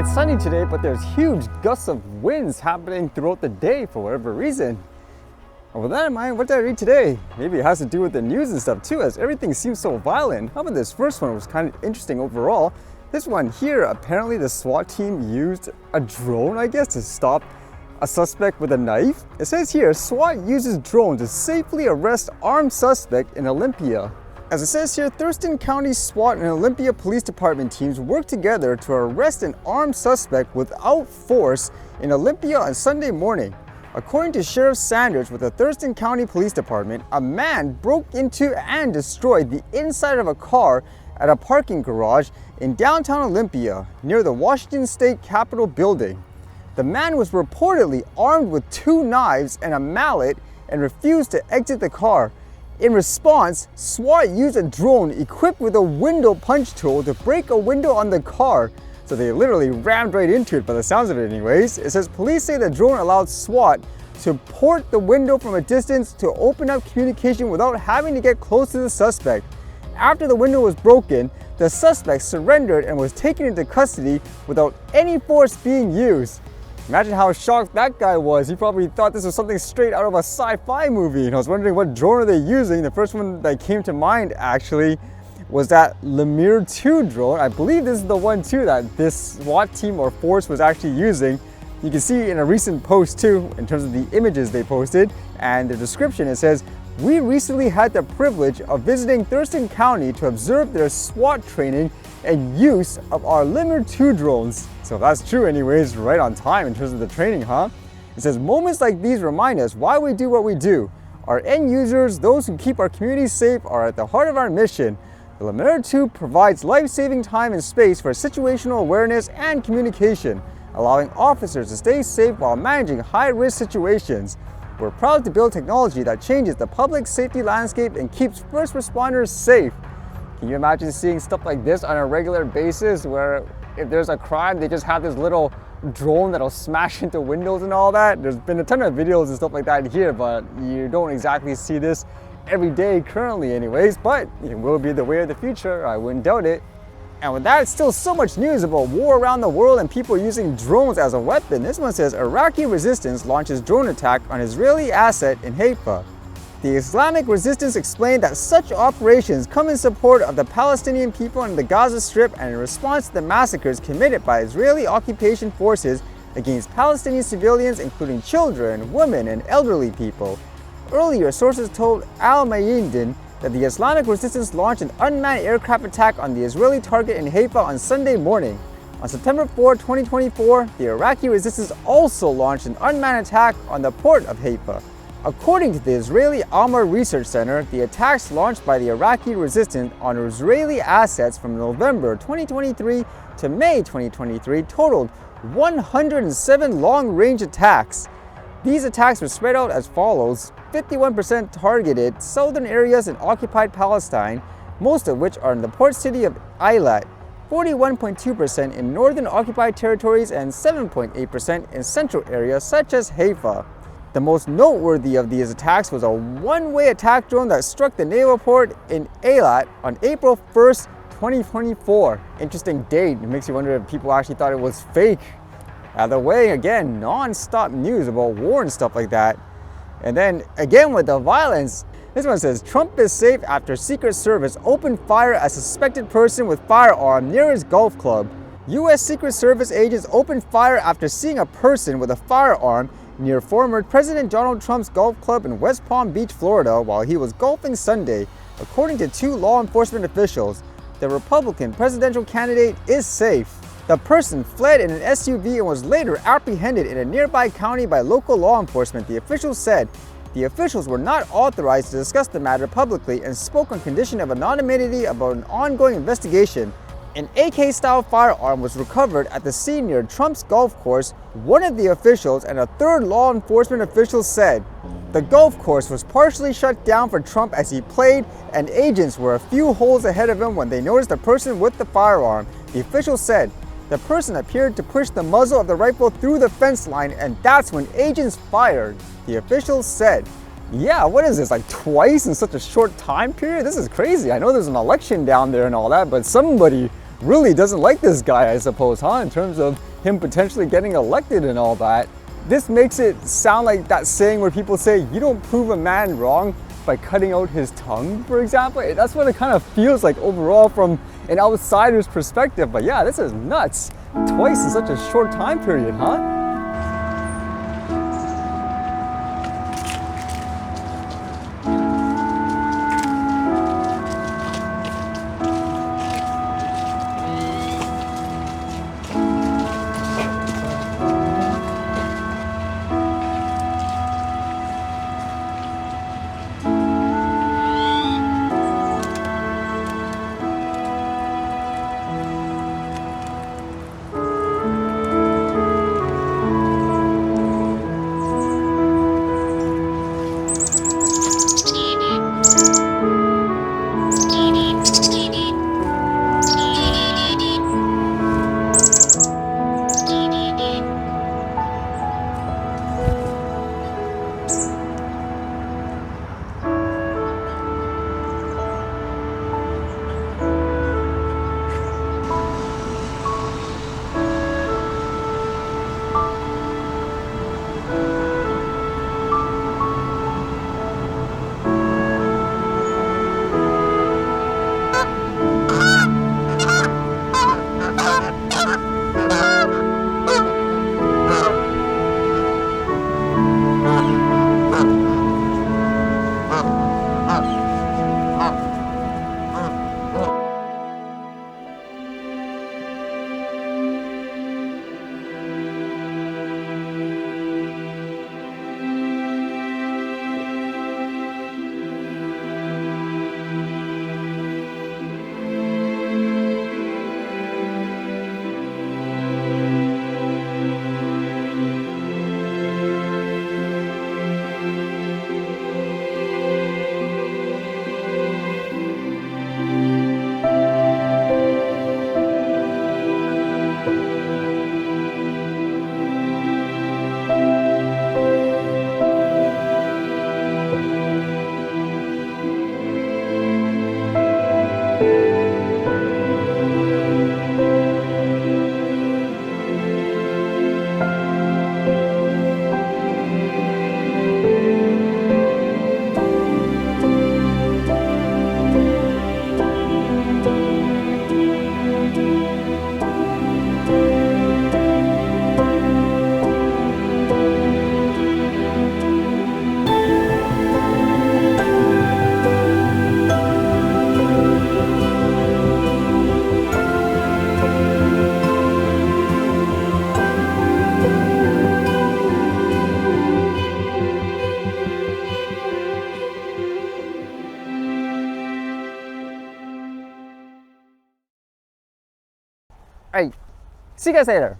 It's sunny today, but there's huge gusts of winds happening throughout the day for whatever reason. And with that in mind, what did I read today? Maybe it has to do with the news and stuff too, as everything seems so violent. How about this first one? It was kind of interesting overall. This one here, apparently the SWAT team used a drone, I guess, to stop a suspect with a knife. It says here, SWAT uses drone to safely arrest armed suspect in Olympia. As it says here, Thurston County SWAT and Olympia Police Department teams worked together to arrest an armed suspect without force in Olympia on Sunday morning. According to Sheriff Sanders with the Thurston County Police Department, a man broke into and destroyed the inside of a car at a parking garage in downtown Olympia near the Washington State Capitol building. The man was reportedly armed with 2 knives and a mallet and refused to exit the car. In response, SWAT used a drone equipped with a window punch tool to break a window on the car. So they literally rammed right into it by the sounds of it anyways. It says police say the drone allowed SWAT to port the window from a distance to open up communication without having to get close to the suspect. After the window was broken, the suspect surrendered and was taken into custody without any force being used. Imagine how shocked that guy was. He probably thought this was something straight out of a sci-fi movie. And I was wondering what drone are they using. The first one that came to mind actually was that Lemur 2 drone. I believe this is the one too that this SWAT team or force was actually using. You can see in a recent post too, in terms of the images they posted and the description, it says, "We recently had the privilege of visiting Thurston County to observe their SWAT training and use of our Lemur 2 drones." So if that's true anyways, right on time in terms of the training, huh? It says, "Moments like these remind us why we do what we do. Our end users, those who keep our communities safe, are at the heart of our mission. The Lemur 2 provides life-saving time and space for situational awareness and communication, allowing officers to stay safe while managing high-risk situations. We're proud to build technology that changes the public safety landscape and keeps first responders safe." Can you imagine seeing stuff like this on a regular basis where if there's a crime, they just have this little drone that'll smash into windows and all that? There's been a ton of videos and stuff like that here, but you don't exactly see this every day currently anyways, but it will be the way of the future, I wouldn't doubt it. And with that, still so much news about war around the world and people using drones as a weapon. This one says, Iraqi resistance launches drone attack on Israeli asset in Haifa. The Islamic resistance explained that such operations come in support of the Palestinian people in the Gaza Strip and in response to the massacres committed by Israeli occupation forces against Palestinian civilians, including children, women, and elderly people. Earlier, sources told Al Mayadin that the Islamic resistance launched an unmanned aircraft attack on the Israeli target in Haifa on Sunday morning. On September 4, 2024, the Iraqi resistance also launched an unmanned attack on the port of Haifa. According to the Israeli Almar Research Center, the attacks launched by the Iraqi resistance on Israeli assets from November 2023 to May 2023 totaled 107 long-range attacks. These attacks were spread out as follows: 51% targeted southern areas in occupied Palestine, most of which are in the port city of Eilat, 41.2% in northern occupied territories, and 7.8% in central areas such as Haifa. The most noteworthy of these attacks was a one-way attack drone that struck the naval port in Eilat on April 1st, 2024. Interesting date. It makes you wonder if people actually thought it was fake. Either way, again, non-stop news about war and stuff like that. And then again with the violence, this one says, Trump is safe after Secret Service opened fire at suspected person with firearm near his golf club. U.S. Secret Service agents opened fire after seeing a person with a firearm near former President Donald Trump's golf club in West Palm Beach, Florida, while he was golfing Sunday. According to 2 law enforcement officials, the Republican presidential candidate is safe. The person fled in an SUV and was later apprehended in a nearby county by local law enforcement, the officials said. The officials were not authorized to discuss the matter publicly and spoke on condition of anonymity about an ongoing investigation. An AK-style firearm was recovered at the scene near Trump's golf course, one of the officials and a 3rd law enforcement official said. The golf course was partially shut down for Trump as he played, and agents were a few holes ahead of him when they noticed the person with the firearm, the official said. The person appeared to push the muzzle of the rifle through the fence line, and that's when agents fired, the officials said. Yeah, what is this, like twice in such a short time period? This is crazy. I know there's an election down there and all that, but somebody really doesn't like this guy, I suppose, huh? In terms of him potentially getting elected and all that. This makes it sound like that saying where people say you don't prove a man wrong by cutting out his tongue, for example. That's what it kind of feels like overall from an outsider's perspective. But yeah, this is nuts. Twice in such a short time period, huh? All right, see you guys later.